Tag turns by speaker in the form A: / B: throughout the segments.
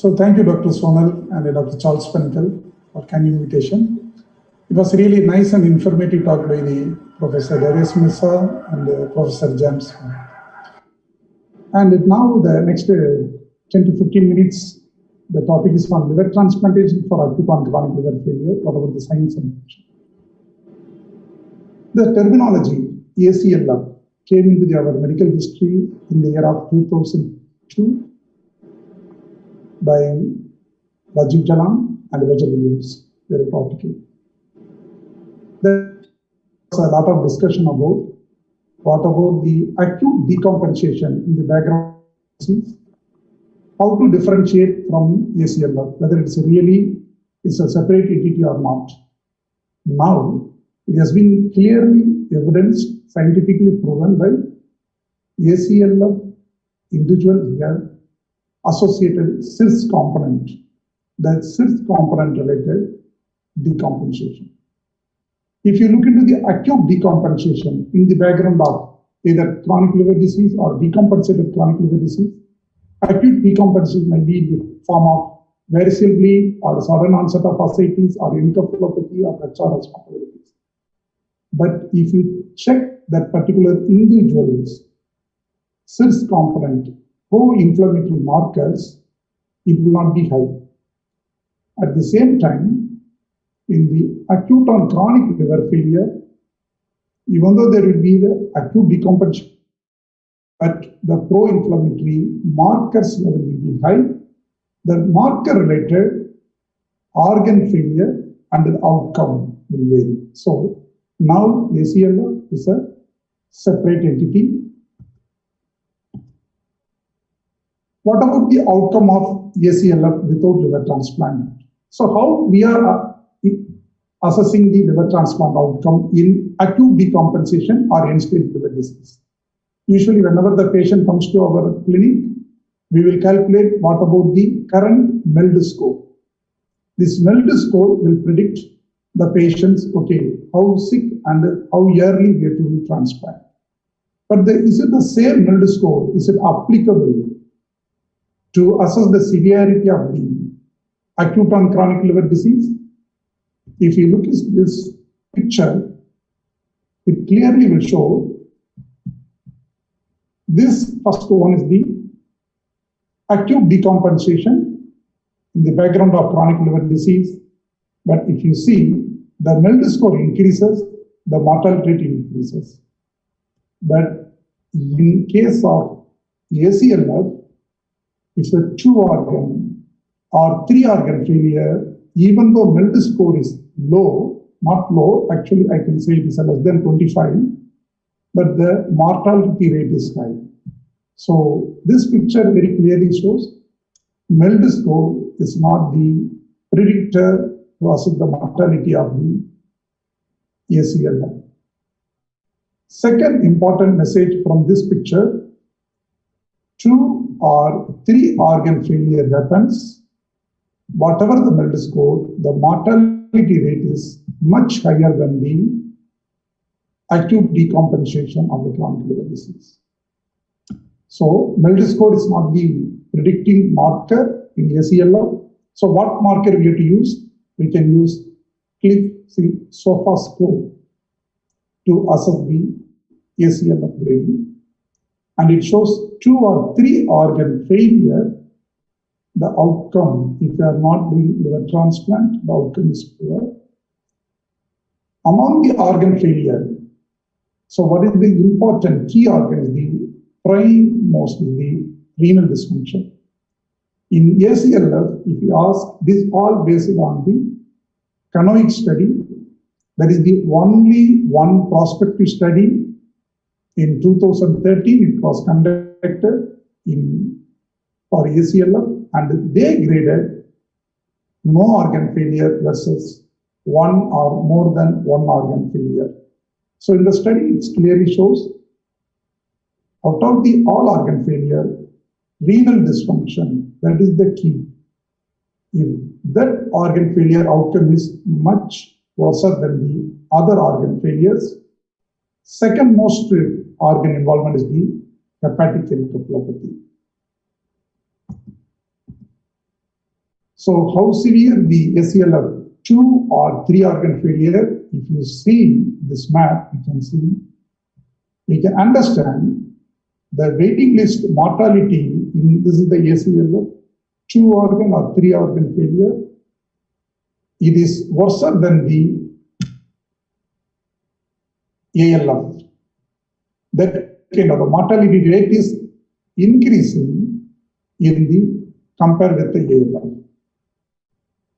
A: So thank you, Dr. Sonal and Dr. Charles Penkel for kind invitation. It was really nice and informative talk by the Professor Darius Missa and Professor James. And now the next 10 to 15 minutes, the topic is on liver transplantation for acute on chronic liver failure. What about the science and function? The terminology ACLF came into our medical history in the year of 2002 by Rajiv Jalan and Roger Williams. Very particular. There was a lot of discussion about what about the acute decompensation in the background disease, how to differentiate from ACLF, whether it's a separate entity or not. Now, it has been clearly evidenced, scientifically proven by ACLF individuals here associated cis component, that cis component related decompensation. If you look into the acute decompensation in the background of either chronic liver disease or decompensated chronic liver disease, acute decompensation may be in the form of variceal bleed or sudden onset of ascites or encephalopathy or HRS possibilities. But if you check that particular individual's cis component pro-inflammatory markers, it will not be high. At the same time, in the acute on chronic liver failure, even though there will be the acute decompensation, but the pro-inflammatory markers level will be high, the marker-related organ failure and the outcome will vary. So now ACLF is a separate entity. What about the outcome of ACLF without liver transplant? So how we are assessing the liver transplant outcome in acute decompensation or end-stage liver disease? Usually whenever the patient comes to our clinic, we will calculate what about the current MELD score. This MELD score will predict the patient's, how sick and how yearly we have to do transplant. But is it the same MELD score? Is it applicable to assess the severity of the acute on chronic liver disease? If you look at this picture, it clearly will show this first one is the acute decompensation in the background of chronic liver disease. But if you see, the MELD score increases, the mortality rate increases. But in case of ACLF, it's a 2-organ or 3-organ failure, even though MELD score is low, not low, actually I can say it is less than 25, but the mortality rate is high. So this picture very clearly shows MELD score is not the predictor to assess the mortality of the ACLF. Second important message from this picture, 2 or 3 organ failure happens, whatever the MELD score, the mortality rate is much higher than the acute decompensation of the chronic liver disease. So MELD score is not the predicting marker in ACLF. So what marker we have to use? We can use SOFA score to assess the ACLF grading. And it shows 2 or 3 organ failure, the outcome, if you are not doing liver transplant, the outcome is poor. Among the organ failure, so what is the important key organ is the prime most is the renal dysfunction. In ACLF, if you ask, this all based on the canoic study, that is the only one prospective study. In 2013, it was conducted for ACLF, and they graded no organ failure versus 1 or more than 1 organ failure. So in the study, it clearly shows out of the all organ failure, renal dysfunction, that is the key. If that organ failure outcome is much worse than the other organ failures, second most organ involvement is the hepatic encephalopathy. So how severe the ACLF 2 or 3 organ failure, if you see this map, you can see, we can understand the waiting list mortality in, this is the ACLF 2 organ or 3 organ failure. It is worse than the ALF. That kind of the mortality rate is increasing in the compared with the ALF.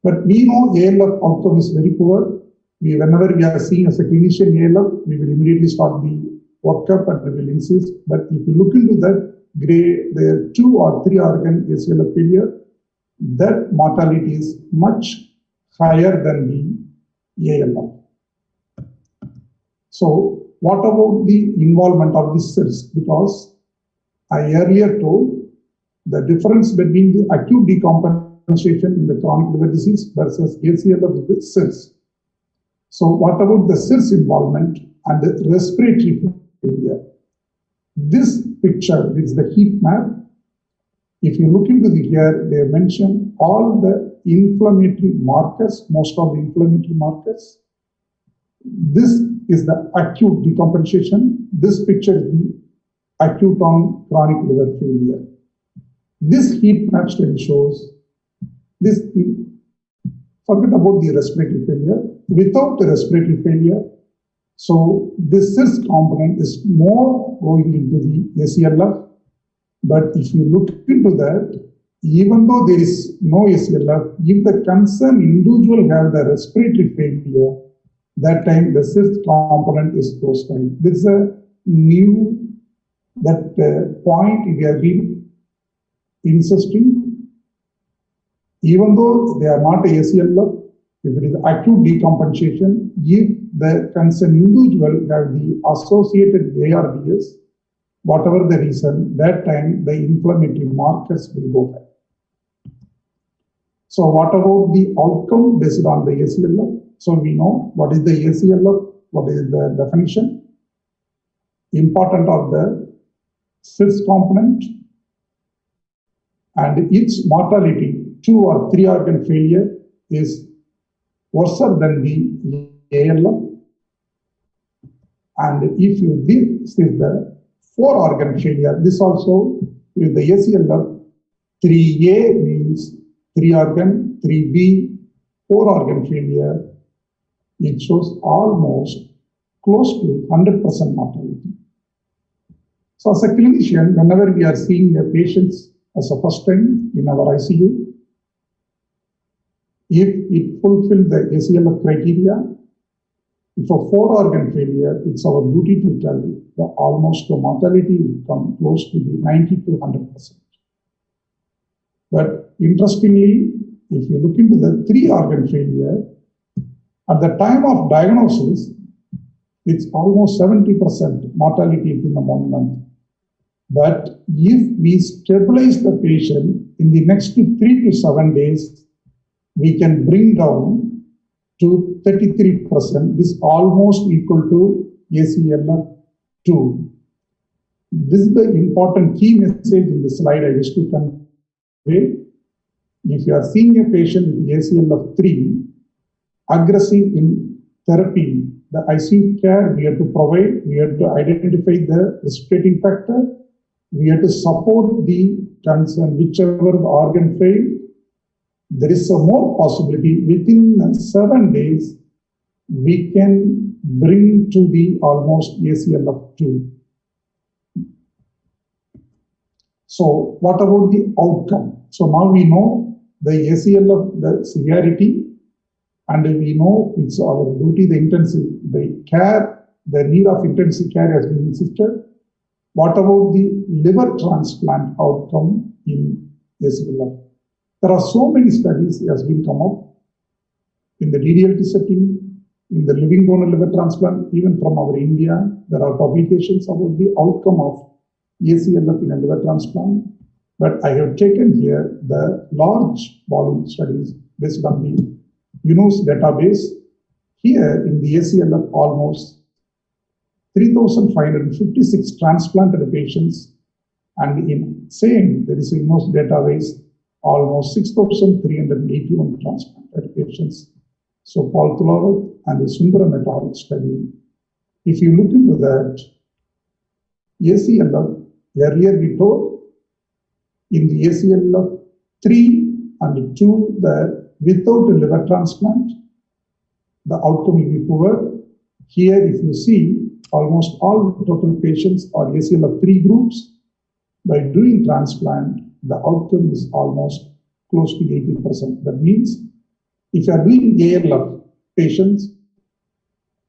A: But we know ALF outcome is very poor. Whenever we are seeing as a clinician ALF, we will immediately start the workup and we will insist. But if you look into that grade, the 2 or 3 organ ACLF failure, that mortality is much higher than the ALF. So what about the involvement of the cells? Because I earlier told the difference between the acute decompensation in the chronic liver disease versus ACLF with the cells. So what about the cells involvement and the respiratory failure? This picture is the heat map. If you look into the here, they mention all the inflammatory markers, most of the inflammatory markers. This is the acute decompensation. This picture is the acute on chronic liver failure. This heat map study shows this. Forget about the respiratory failure. Without the respiratory failure, so this CIRS component is more going into the ACLF. But if you look into that, even though there is no ACLF, if the concerned individual have the respiratory failure, that time the CIRS component is close time. This is a new point we have been insisting. Even though they are not ACLF, if it is acute decompensation, if the concerned individual have the associated ARDS, whatever the reason, that time the inflammatory markers will go back. So what about the outcome based on the ACLF? So we know what is the ACLF, what is the definition, important of the CIRS component, and its mortality, 2 or 3 organ failure is worse than the ALF. And if you this is the 4 organ failure, this also is the ACLF. 3A means 3 organ, 3B 4 organ failure. It shows almost close to 100% mortality. So as a clinician, whenever we are seeing a patient as a first time in our ICU, if it fulfills the ACLF criteria, if a 4 organ failure, it's our duty to tell the almost the mortality will come close to the 90 to 100%. But interestingly, if you look into the 3 organ failure, at the time of diagnosis, it's almost 70% mortality within 1 month. But if we stabilize the patient in the next 3 to 7 days, we can bring down to 33%. This is almost equal to ACLF 2. This is the important key message in the slide I wish to convey. If you are seeing a patient with ACLF 3, aggressive in therapy, the ICU care we have to provide, we have to identify the precipitating factor, we have to support the concern, whichever the organ failed. There is a more possibility within 7 days, we can bring to the almost ACLF 2. So what about the outcome? So now we know the ACLF, the severity, and we know it's our duty, the intensive, the care, the need of intensive care has been insisted. What about the liver transplant outcome in ACLF? There are so many studies that has been come up in the DDLT setting, in the living donor liver transplant, even from our India. There are publications about the outcome of ACLF in a liver transplant. But I have taken here the large volume studies based on the UNOS database. Here in the ACLF, almost 3,556 transplanted patients, and in same, there is a UNOS database, almost 6,381 transplanted patients. So Paul Thularath and the Sundaram et al. Study, if you look into that, ACLF, earlier we told, in the ACLF 3 and 2, that without a liver transplant, the outcome will be poor. Here, if you see, almost all total patients are ACLF 3 groups. By doing transplant, the outcome is almost close to 80%. That means, if you are doing ALF patients,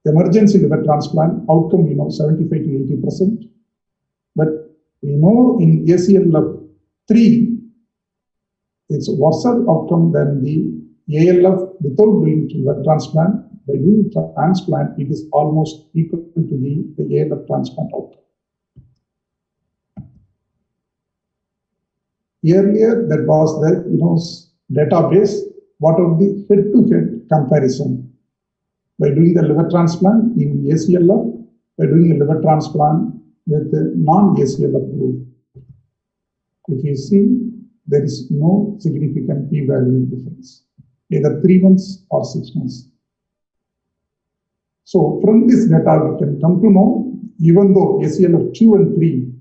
A: emergency liver transplant outcome, 75 to 80%. But we know in ACLF 3, it's worse outcome than the ALF without doing liver transplant. By doing transplant, it is almost equal to the ALF transplant outcome. Earlier, that was the database. What are the head-to-head comparison? By doing the liver transplant in ACLF, by doing a liver transplant with the non-ACLF group. If you see, there is no significant p-value difference, either 3 months or 6 months. So from this data, we can come to know, even though ACLF 2 and 3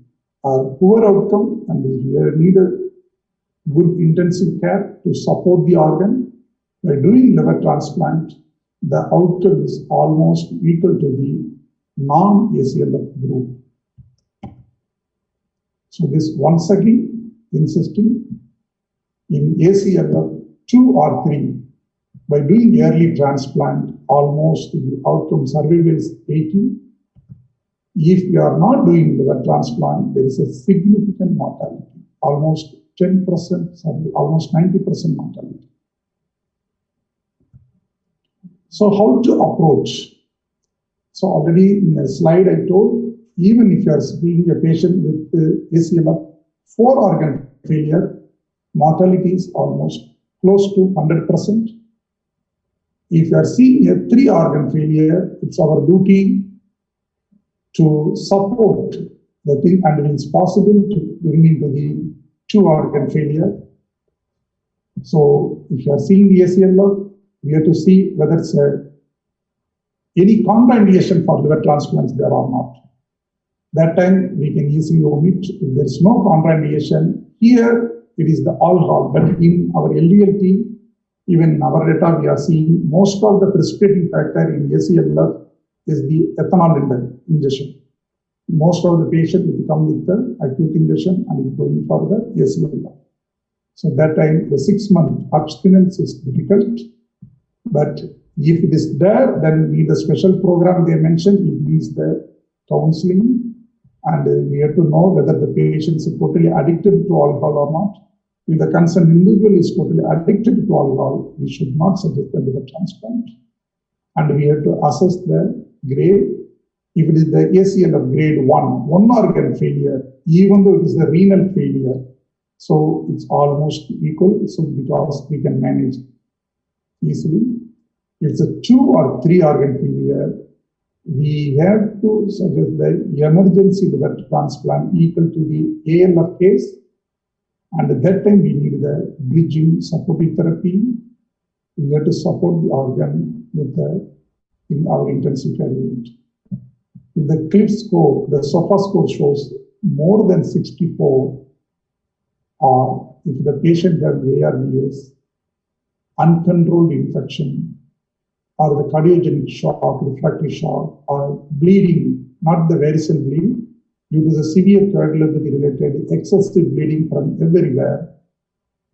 A: are poor outcome and we need a good intensive care to support the organ, by doing liver transplant, the outcome is almost equal to the non-ACLF group. So this once again insisting in ACLF 2 or 3, by doing early transplant, almost the outcome survival is 80. If we are not doing liver transplant, there is a significant mortality, almost 10%, almost 90% mortality. So how to approach? So already in a slide I told, even if you are seeing a patient with ACLF 4 organ failure, mortality is almost close to 100%. If you are seeing a 3 organ failure, it's our duty to support the thing, and it's possible to bring into the 2 organ failure. So if you are seeing the ACLF, we have to see whether it's any contraindication for liver transplants there or not. That time we can easily omit. If there is no contraindication, here it is the all. But in our LDLT, even in our data, we are seeing most of the precipitating factor in ACLF is the ethanol ingestion. Most of the patients will come with the acute ingestion and is going for the ACLF. So that time the 6-month abstinence is difficult. But if it is there, then we need a special program they mentioned. It needs the counseling, and we have to know whether the patient is totally addicted to alcohol or not. If the concerned individual is totally addicted to alcohol, we should not suggest the liver transplant. And we have to assess the grade. If it is the ACLF grade 1 organ failure, even though it is the renal failure, so it's almost equal, so because we can manage easily. If it's a 2 or 3 organ failure, we have to suggest the emergency liver transplant equal to the ALF case. And at that time, we need the bridging supportive therapy. We have to support the organ with in our intensive care unit. If the CLIF score, the SOFA score shows more than 64, or if the patient has ARDS, uncontrolled infection, or the cardiogenic shock, refractory shock, or bleeding, not the varicose bleeding, due to the severe coagulopathy related excessive bleeding from everywhere,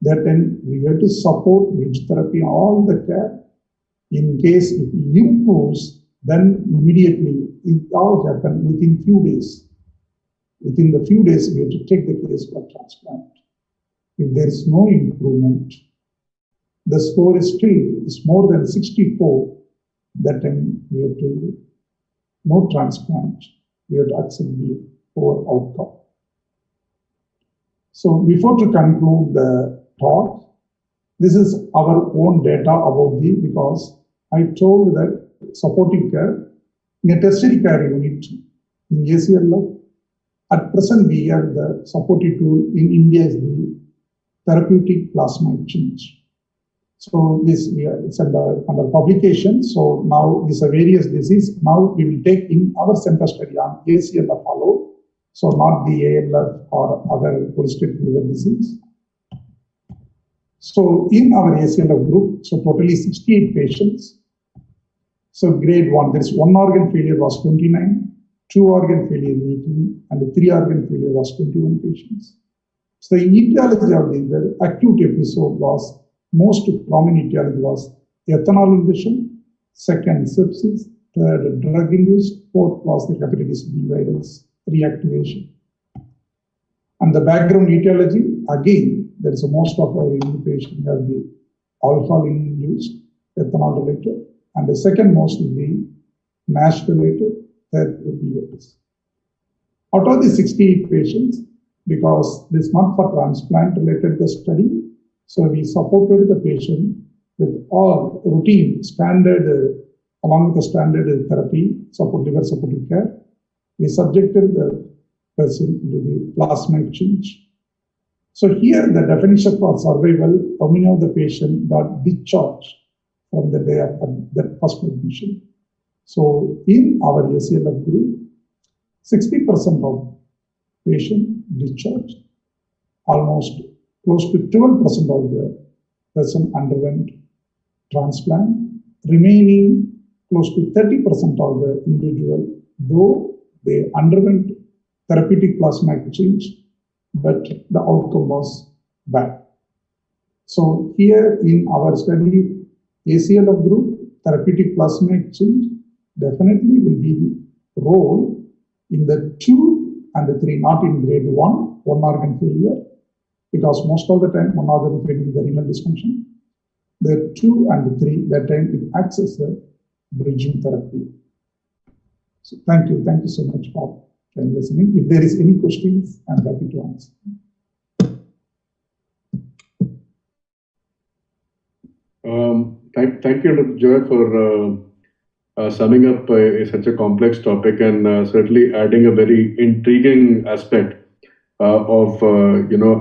A: that then we have to support bridge therapy and all the care. In case it improves, then immediately it all happen within few days. Within the few days, we have to take the case for transplant. If there is no improvement, the score is still more than 64, that time we have to no transplant. We have to accept the poor outcome. So before to conclude the talk, this is our own data about because I told that supporting care in a tertiary care unit in ACLF, at present we have the supportive tool in India is the therapeutic plasma exchange. So this it's under publication. So now these are various diseases. Now we will take in our center study on ACLF alone. So not the ALF or other polycystic liver disease. So in our ACLF group, so totally 68 patients. So grade 1, there is 1 organ failure was 29, 2 organ failure 18, and the 3 organ failure was 21 patients. So the etiology of the acute episode was, most prominent etiology was ethanol ingestion, second sepsis, third drug induced, fourth was the hepatitis B virus reactivation. And the background etiology, again, there is a most of our patients have the alcohol induced, ethanol related, and the second most will be NASH related, third will be virus. Out of the 68 patients, because this is not for transplant related the study, so we supported the patient with all routine standard, along with the standard therapy, liver supportive care. We subjected the person to the plasma exchange. So here the definition for survival, how many of the patient got discharged from the day of that first admission. So in our ACLF group, 60% of patient discharged, almost close to 12% of the person underwent transplant, remaining close to 30% of the individual, though they underwent therapeutic plasma exchange, but the outcome was bad. So here in our study, ACLF group, therapeutic plasma exchange definitely will be the role in the 2 and the 3, not in grade 1 organ failure, because most of the time one organ failure is the renal dysfunction. The 2 and the 3, that time it acts as the bridging therapy. So thank you so much for listening. If there is any questions, I'm happy to answer.
B: Thank you, Dr. Joy, for summing up such a complex topic and certainly adding a very intriguing aspect of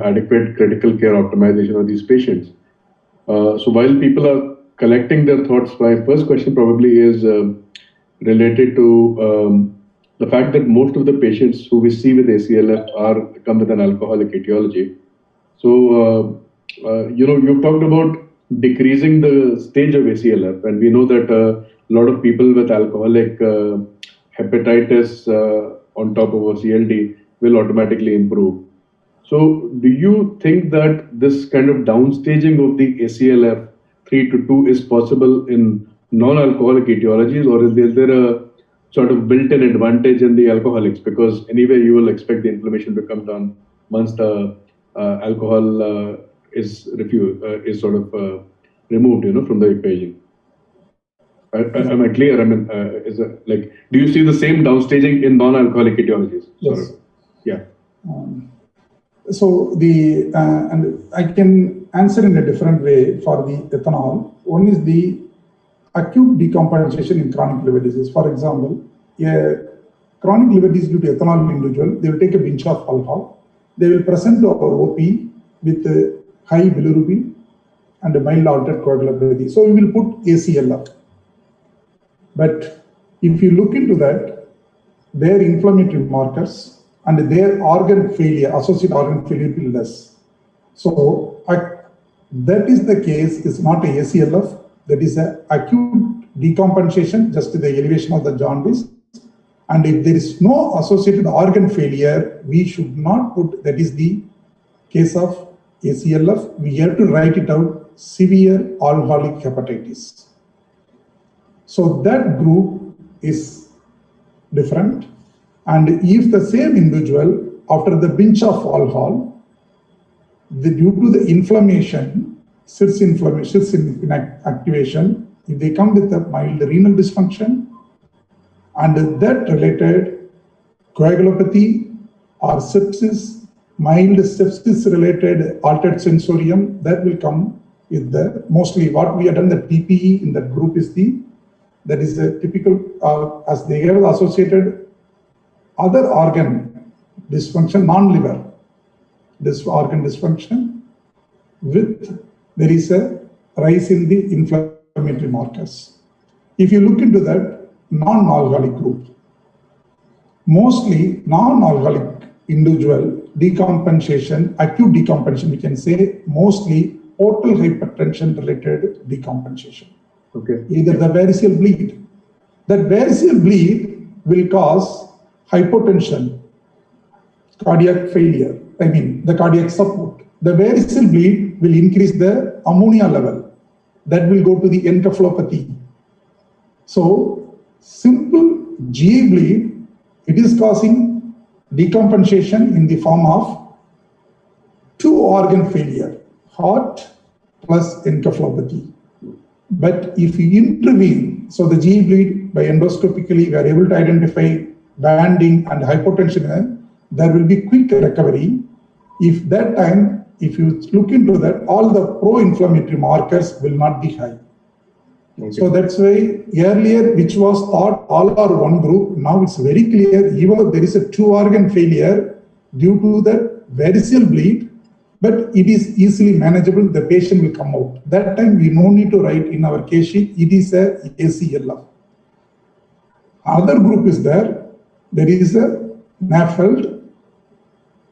B: adequate critical care optimization of these patients. So while people are collecting their thoughts, my first question probably is related to the fact that most of the patients who we see with ACLF come with an alcoholic etiology. So you've talked about decreasing the stage of ACLF, and we know that a lot of people with alcoholic hepatitis on top of CLD will automatically improve. So do you think that this kind of downstaging of the ACLF 3 to 2 is possible in non-alcoholic etiologies, or is there a sort of built-in advantage in the alcoholics? Because anyway, you will expect the inflammation to come down once the alcohol is sort of removed, from the equation. Am I clear? I mean, do you see the same downstaging in non-alcoholic etiologies?
A: Yes.
B: Yeah.
A: So and I can answer in a different way for the ethanol. One is the acute decompensation in chronic liver disease. For example, a chronic liver disease due to ethanol individual, they will take a pinch of alcohol. They will present to our OP with high bilirubin and a mild altered coagulability. So we will put ACLF. But if you look into that, their inflammatory markers and their organ failure, associated organ failure will be less. So that is the case, is not a ACLF, that is an acute decompensation, just the elevation of the jaundice. And if there is no associated organ failure, we should not put, that is the case of ACLF, we have to write it out, severe alcoholic hepatitis. So that group is different. And if the same individual, after the pinch of alcohol, due to the inflammation, SIRS activation, if they come with a mild renal dysfunction and that related coagulopathy or sepsis, mild sepsis related altered sensorium, that will come with the, mostly what we have done, the TPE in that group is that is a typical, as they have associated other organ dysfunction, non-liver, this organ dysfunction, there is a rise in the inflammatory markers. If you look into that non-alcoholic group, mostly non-alcoholic individual decompensation, acute decompensation, we can say mostly portal hypertension related decompensation.
B: Okay.
A: Either the variceal bleed. That variceal bleed will cause hypotension, cardiac failure, the cardiac support. The variceal bleed will increase the ammonia level. That will go to the encephalopathy. So, simple GA bleed, it is causing decompensation in the form of two organ failure, heart plus encephalopathy. But if you intervene, so the GE bleed by endoscopically, we are able to identify banding and hypotension, there will be quick recovery. If that time, if you look into that, all the pro-inflammatory markers will not be high. Okay. So that's why earlier, which was thought all are one group, now it's very clear, even though there is a two organ failure due to the variceal bleed, but it is easily manageable, the patient will come out. That time we no need to write in our case sheet, it is a ACLF. Other group is there is a NAFLD,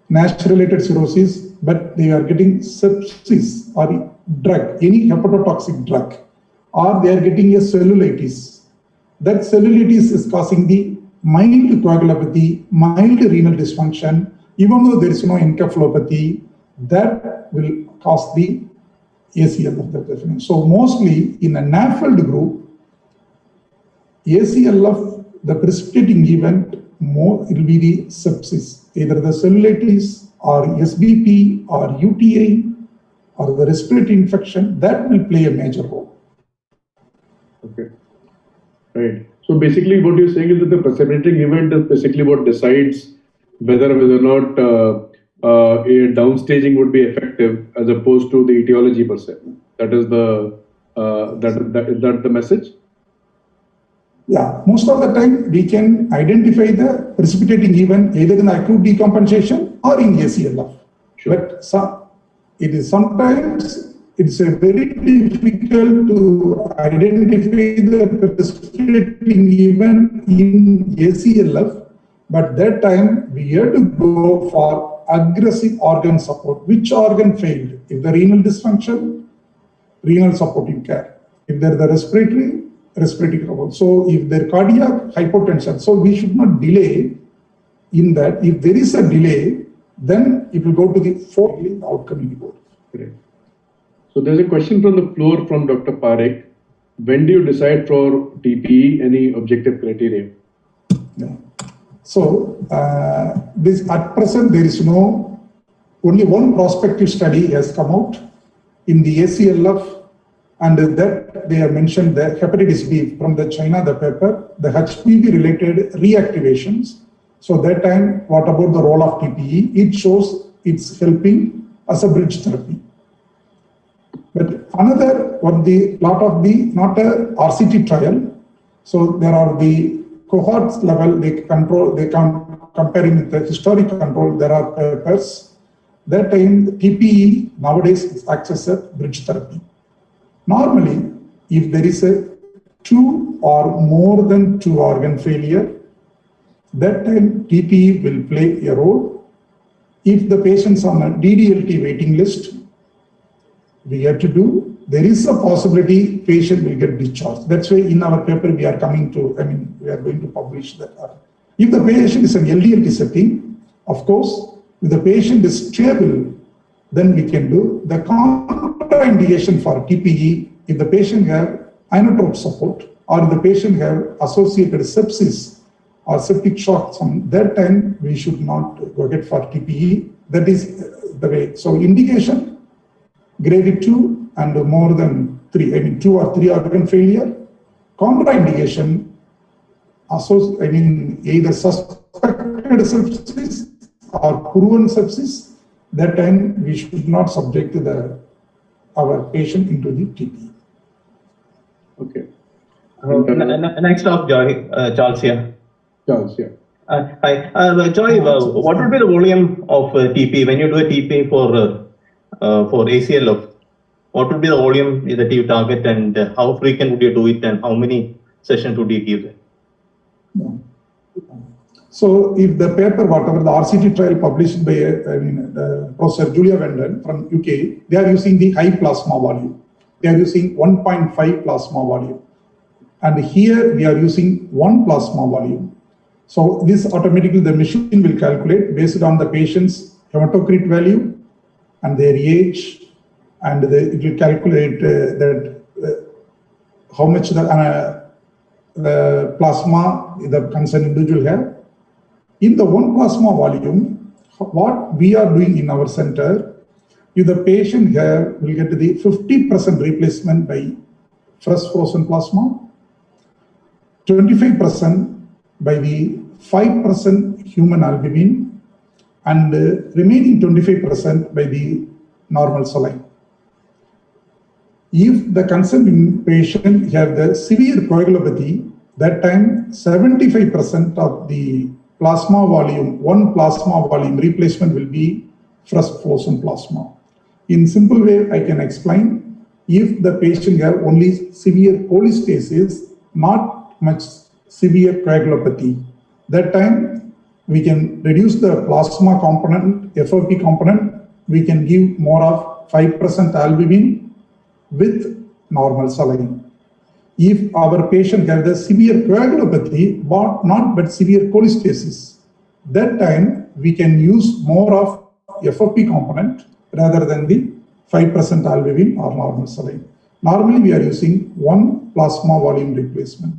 A: NASH-related cirrhosis, but they are getting sepsis or drug, any hepatotoxic drug, or they are getting a cellulitis. That cellulitis is causing the mild coagulopathy, mild renal dysfunction, even though there is no encephalopathy, that will cause the ACLF definition. So mostly in a NAFLD group, ACLF, the precipitating event, more it will be the sepsis, either the cellulitis or SBP or UTI or the respiratory infection, that will play a major role.
B: Okay, right. So basically what you're saying is that the precipitating event is basically what decides whether or not a downstaging would be effective as opposed to the etiology per se. That is that the message?
A: Yeah, most of the time we can identify the precipitating event either in acute decompensation or in ACLF.
B: Sure.
A: But sometimes it's a very difficult to identify the precipitating event in ACLF, but that time we have to go for aggressive organ support. Which organ failed? If the renal dysfunction, renal supportive care. If there is the respiratory support. So if there cardiac hypotension, so we should not delay in that. If there is a delay, then it will go to the fourth outcome in the board.
B: Great. So there's a question from the floor from Dr. Parekh. When do you decide for TPE? Any objective criteria?
A: Yeah. So this at present there is only one prospective study has come out in the ACLF, and that they have mentioned the hepatitis B from the China, the paper, the HPV related reactivations. So that time, what about the role of TPE? It shows it's helping as a bridge therapy. But another one, not a RCT trial. So there are the cohorts level, comparing with the historic control, there are papers. That time, TPE nowadays is accessed as bridge therapy. Normally, if there is a two or more than two organ failure, that time TPE will play a role. If the patient's on a DDLT waiting list, we have to do, there is a possibility patient will get discharged. That's why in our paper we are going to publish that. If the patient is an LDLT setting, of course, if the patient is stable, then we can do the contraindication for TPE. If the patient have inotrope support or if the patient have associated sepsis or septic shock, that time we should not go get for TPE. That is the way. So indication, grade 2 and more than 3, 2 or 3 organ failure. Contraindication, either suspected sepsis or proven sepsis. That time we should not subject our patient into the TPE.
B: Okay.
C: Next up, Charles here.
B: Charles, yeah.
C: Hi, Joy. What would be the volume of TPE when you do a TPE for for ACLF, what would be the volume that you target, and how frequent would you do it, and how many sessions would you give?
A: So if the paper, whatever the RCT trial published by Professor Julia Venden from UK, they are using the high plasma volume. They are using 1.5 plasma volume. And here we are using 1 plasma volume. So this automatically the machine will calculate based on the patient's hematocrit value and their age, and it will calculate how much the plasma the concerned individual have. In the 1 plasma volume, what we are doing in our center, if the patient here will get the 50% replacement by fresh frozen plasma, 25% by the 5% human albumin, and remaining 25% by the normal saline. If the concerned patient have the severe coagulopathy, that time 75% of the plasma volume, 1 plasma volume replacement will be fresh frozen plasma. In simple way, I can explain, if the patient have only severe cholestasis, not much severe coagulopathy, that time we can reduce the plasma component, FOP component, we can give more of 5% albumin with normal saline. If our patient has the severe coagulopathy, but severe cholestasis, that time we can use more of FOP component rather than the 5% albumin or normal saline. Normally we are using 1 plasma volume replacement.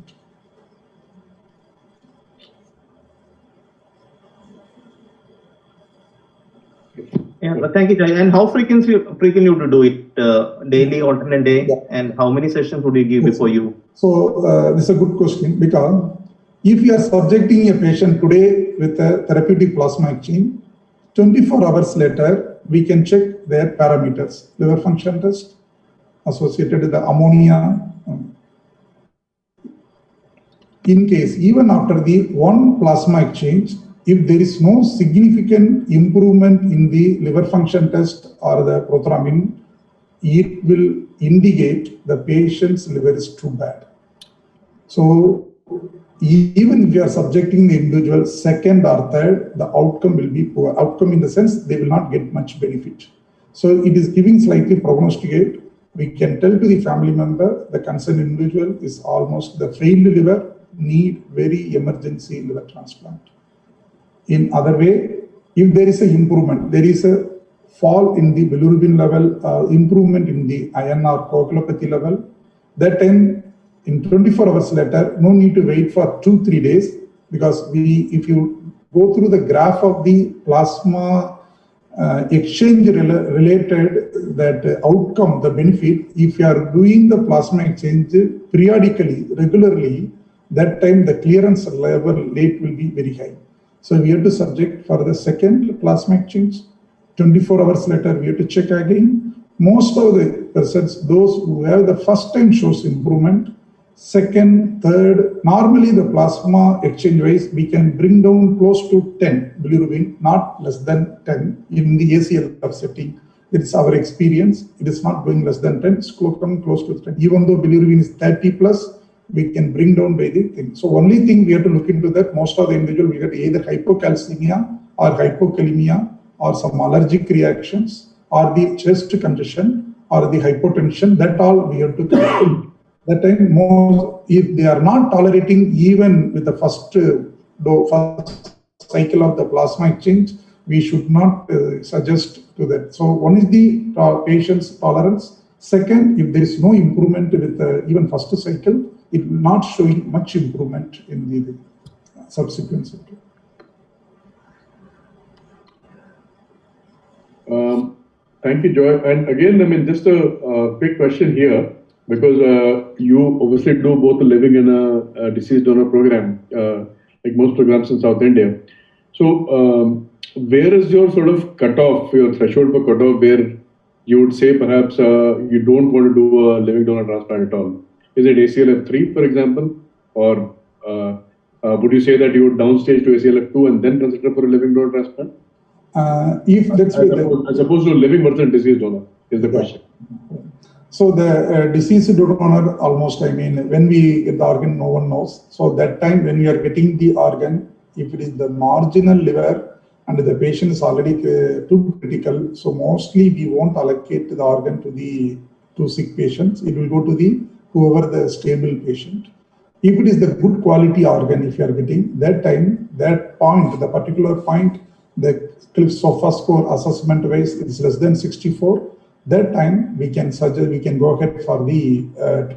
C: Yeah, thank you, Jai. And how frequently would you do it? Daily, alternate day? Yeah. And how many sessions would you give before you?
A: So this is a good question, because if you are subjecting a patient today with a therapeutic plasma exchange, 24 hours later, we can check their parameters, liver function test associated with the ammonia. In case, even after the 1 plasma exchange, if there is no significant improvement in the liver function test or the prothrombin, it will indicate the patient's liver is too bad. So even if you are subjecting the individual second or third, the outcome will be poor. Outcome in the sense they will not get much benefit. So it is giving slightly prognosticate. We can tell to the family member the concerned individual is almost the failed liver, need very emergency liver transplant. In other way, if there is an improvement, there is a fall in the bilirubin level, improvement in the iron or coagulopathy level, that time in 24 hours later, no need to wait for 2-3 days, because if you go through the graph of the plasma exchange related that outcome, the benefit, if you are doing the plasma exchange periodically, regularly, that time the clearance level rate will be very high. So we have to subject for the second plasma exchange. 24 hours later, we have to check again. Most of the persons, those who have the first time shows improvement, second, third, normally the plasma exchange wise, we can bring down close to 10 bilirubin, not less than 10 in the ACLF setting. That is our experience. It is not going less than 10, it's coming close to 10. Even though bilirubin is 30 plus, we can bring down by the thing. So only thing we have to look into that, most of the individual will get either hypocalcemia or hypokalemia or some allergic reactions or the chest congestion or the hypotension. That all we have to control. That time more, if they are not tolerating even with the first cycle of the plasma exchange, we should not suggest to that. So one is the patient's tolerance. Second, if there is no improvement with even first cycle, it will not showing much improvement in the subsequent cycle.
B: Thank you, Joy. And again, I mean, just a quick question here, because you obviously do both a living and a deceased donor program, like most programs in South India. So where is your sort of cutoff, your threshold for cutoff, where you would say perhaps you don't want to do a living donor transplant at all? Is it ACLF3, for example? Or would you say that you would downstage to ACLF2 and then consider for a living donor transplant?
A: If that's with
B: As opposed to living versus deceased donor is the question.
A: So the deceased donor, almost, I mean, when we get the organ, no one knows. So that time when we are getting the organ, if it is the marginal liver and the patient is already too critical, so mostly we won't allocate the organ to the sick patients. It will go to the whoever the stable patient. If it is the good quality organ, if you are getting that time, that point, the particular point, the Cliff-SOFA score assessment wise is less than 64. That time we can suggest, we can go ahead for the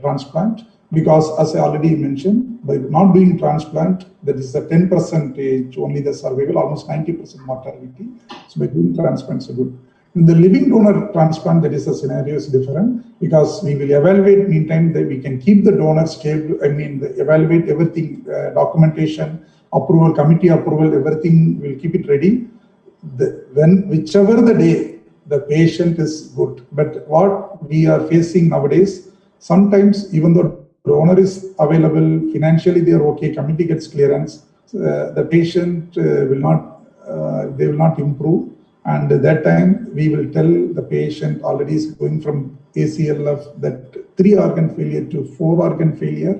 A: transplant, because as I already mentioned, by not doing transplant, that is a 10% only the survival, almost 90% mortality. So by doing transplants are good. In the living donor transplant, that is the scenario is different, because we will evaluate meantime that we can keep the donor stable. I mean, evaluate everything, documentation, approval, committee approval, everything, we'll keep it ready. Whichever the day the patient is good. But what we are facing nowadays, sometimes even though donor is available, financially they are okay, committee gets clearance, the patient will not improve. And at that time, we will tell the patient already is going from ACLF, that 3 organ failure to 4 organ failure.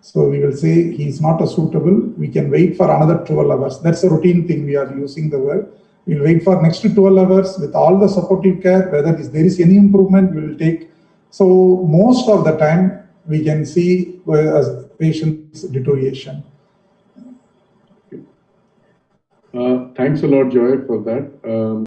A: So we will say he is not a suitable, we can wait for another 12 hours. That's a routine thing we are using the word. We'll wait for next 12 hours with all the supportive care, whether there is any improvement, we will take. So most of the time, we can see patient's deterioration.
B: Thanks a lot, Joy, for that.